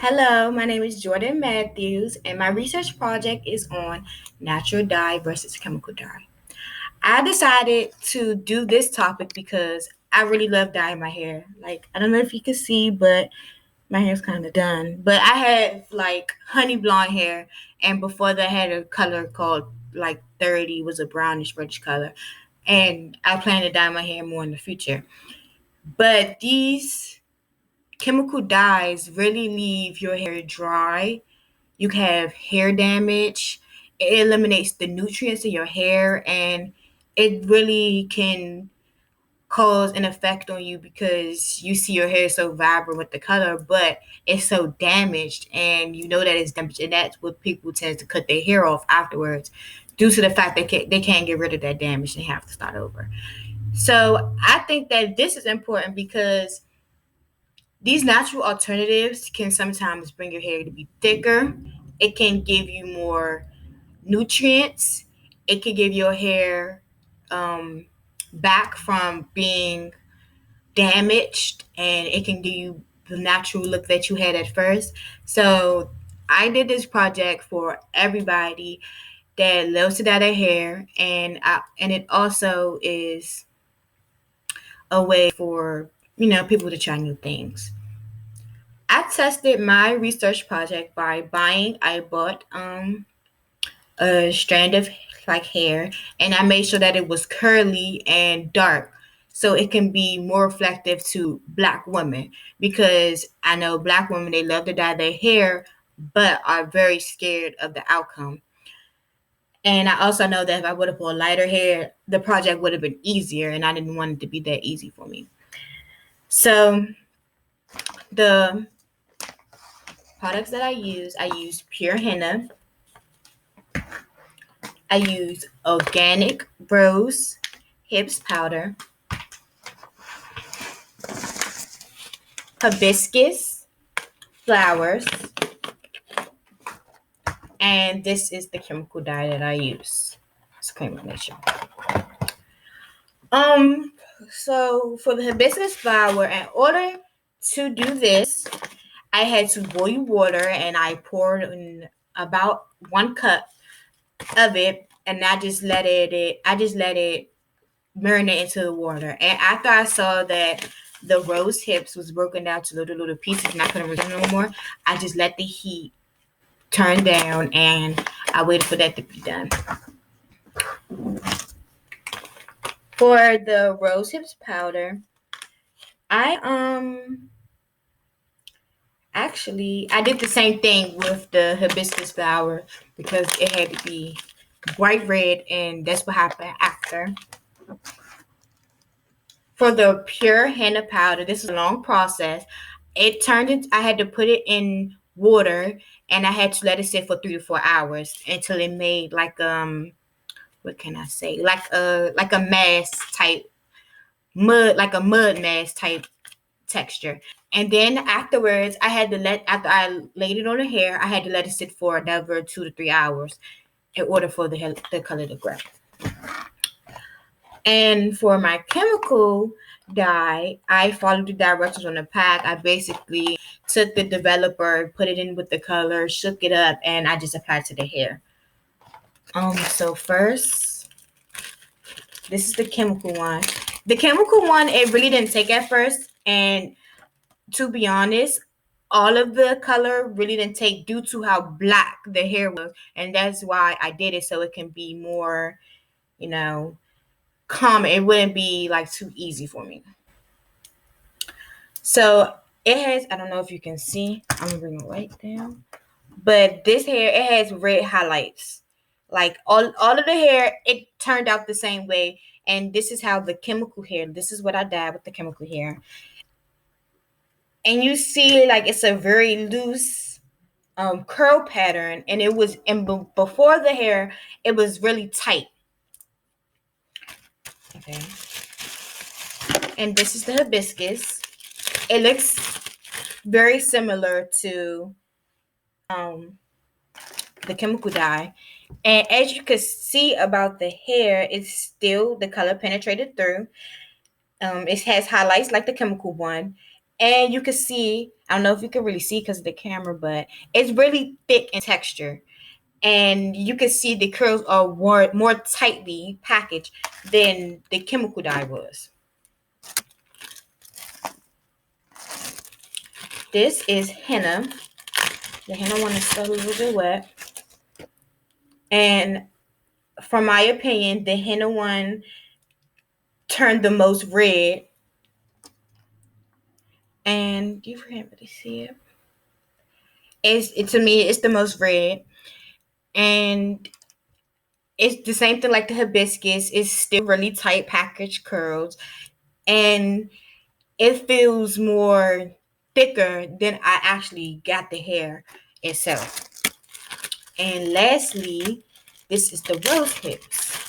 Hello, my name is Jordan Matthews, and my research project is on natural dye versus chemical dye. I decided to do this topic because I really love dyeing my hair. Like, I don't know if you can see, but my hair's kind of done. But I had like honey blonde hair, and before that, I had a color called like 30, was a brownish reddish color. And I plan to dye my hair more in the future. But these chemical dyes really leave your hair dry. You can have hair damage. It eliminates the nutrients in your hair, and it really can cause an effect on you because you see your hair so vibrant with the color, but it's so damaged, and you know that it's damaged, and that's what people tend to cut their hair off afterwards, due to the fact that they can't get rid of that damage and have to start over. So I think that this is important because these natural alternatives can sometimes bring your hair to be thicker. It can give you more nutrients. It can give your hair um, back from being damaged, and it can give you the natural look that you had at first. So I did this project for everybody that loves to dye their hair, and it also is a way for people to try new things. I tested my research project by buying. I bought a strand of like hair, and I made sure that it was curly and dark, so it can be more reflective to Black women, because I know Black women, they love to dye their hair but are very scared of the outcome. And I also know that if I would have put lighter hair, the project would have been easier, and I didn't want it to be that easy for me. So the products that I use pure henna. I use organic rose hips powder, hibiscus flowers, and this is the chemical dye that I use. It's a combination. Um, so for the hibiscus flower, in order to do this, I had to boil water, and I poured in about 1 cup of it, and I just let it marinate into the water. And after I saw that the rose hips was broken down to little pieces and I couldn't reach them no more, I just let the heat turn down, and I waited for that to be done. For the rose hips powder, I actually I did the same thing with the hibiscus flower because it had to be bright red, and that's what happened after. For the pure henna powder, this is a long process. I had to put it in water, and I had to let it sit for 3 to 4 hours until it made like what can I say? Like a mass type mud, like a mud mass type texture. And then afterwards, after I laid it on the hair, I had to let it sit for another 2 to 3 hours in order for the color to grow. And for my chemical dye, I followed the directions on the pack. I basically took the developer, put it in with the color, shook it up, and I just applied to the hair. So first, this is the chemical one. The chemical one, it really didn't take at first, and to be honest, all of the color really didn't take due to how black the hair was, and that's why I did it, so it can be more, you know, calm. It wouldn't be like too easy for me. So it has, I don't know if you can see, I'm gonna bring it right down. But this hair, it has red highlights. Like all of the hair, it turned out the same way. And this is how the chemical hair, this is what I dyed with the chemical hair. And you see like it's a very loose curl pattern. And it was, and before the hair, it was really tight. Okay. And this is the hibiscus. It looks very similar to the chemical dye. And as you can see about the hair, it's still the color penetrated through. It has highlights like the chemical one. And you can see I don't know if you can really see because of the camera, but it's really thick in texture. And you can see the curls are more tightly packaged than the chemical dye was. This is henna. The henna one is still a little bit wet. And from my opinion, the henna one turned the most red. And you can't really see it. To me, it's the most red. And it's the same thing like the hibiscus. It's still really tight package curls. And it feels more thicker than I actually got the hair itself. And lastly, this is the rose hips,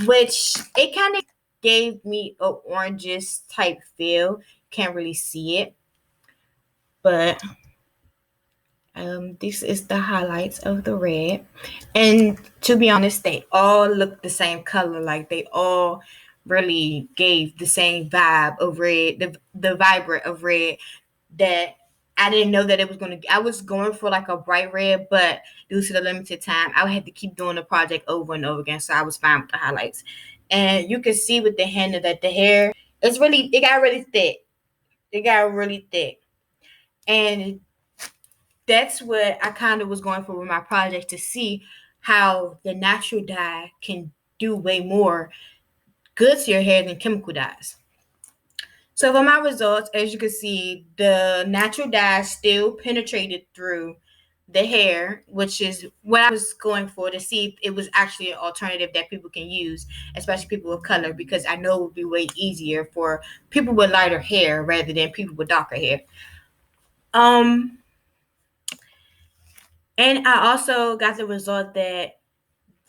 which it kind of gave me a oranges type feel. Can't really see it, but this is the highlights of the red. And to be honest, they all look the same color. Like they all really gave the same vibe of red, the vibrant of red that I didn't know that it was going to. I was going for like a bright red, but due to the limited time, I would have to keep doing the project over and over again. So I was fine with the highlights. And you can see with the henna that the hair it got really thick. It got really thick. And that's what I kind of was going for with my project, to see how the natural dye can do way more good to your hair than chemical dyes. So for my results, as you can see, the natural dye still penetrated through the hair, which is what I was going for, to see if it was actually an alternative that people can use, especially people of color, because I know it would be way easier for people with lighter hair rather than people with darker hair. And I also got the result that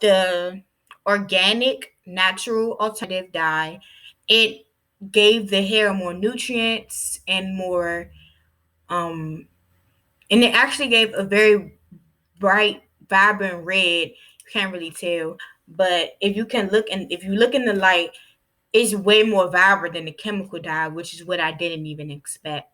the organic natural alternative dye, it gave the hair more nutrients and more and it actually gave a very bright, vibrant red. You can't really tell, but if you look in the light, it's way more vibrant than the chemical dye, which is what I didn't even expect.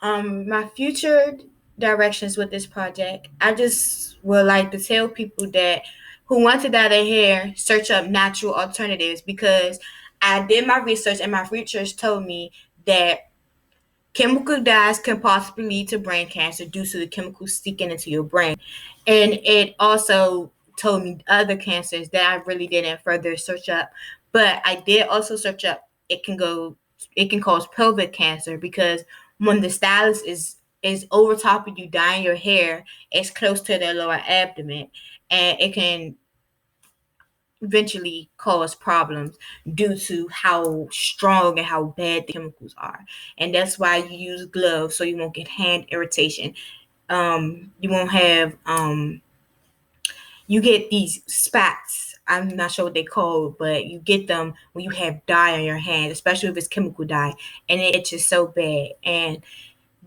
My future directions with this project, I just would like to tell people that who want to dye their hair, search up natural alternatives, because I did my research and my research told me that chemical dyes can possibly lead to brain cancer due to the chemicals sticking into your brain. And it also told me other cancers that I really didn't further search up. But I did also search up it can cause pelvic cancer, because when the stylus is over top of you dyeing your hair, it's close to the lower abdomen, and it can eventually cause problems due to how strong and how bad the chemicals are. And that's why you use gloves, so you won't get hand irritation. You won't have you get these spots. I'm not sure what they call, but you get them when you have dye on your hand, especially if it's chemical dye, and it itches so bad. And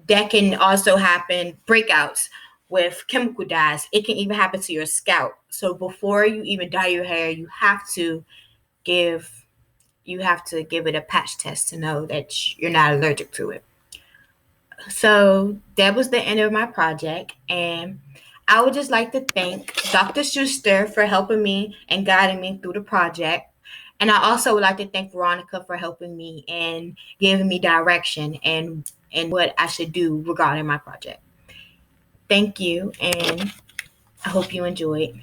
that can also happen, breakouts with chemical dyes. It can even happen to your scalp. So before you even dye your hair, give you have to give it a patch test to know that you're not allergic to it. So that was the end of my project, and I would just like to thank Dr. Schuster for helping me and guiding me through the project. And I also would like to thank Veronica for helping me and giving me direction and what I should do regarding my project. Thank you, and I hope you enjoyed.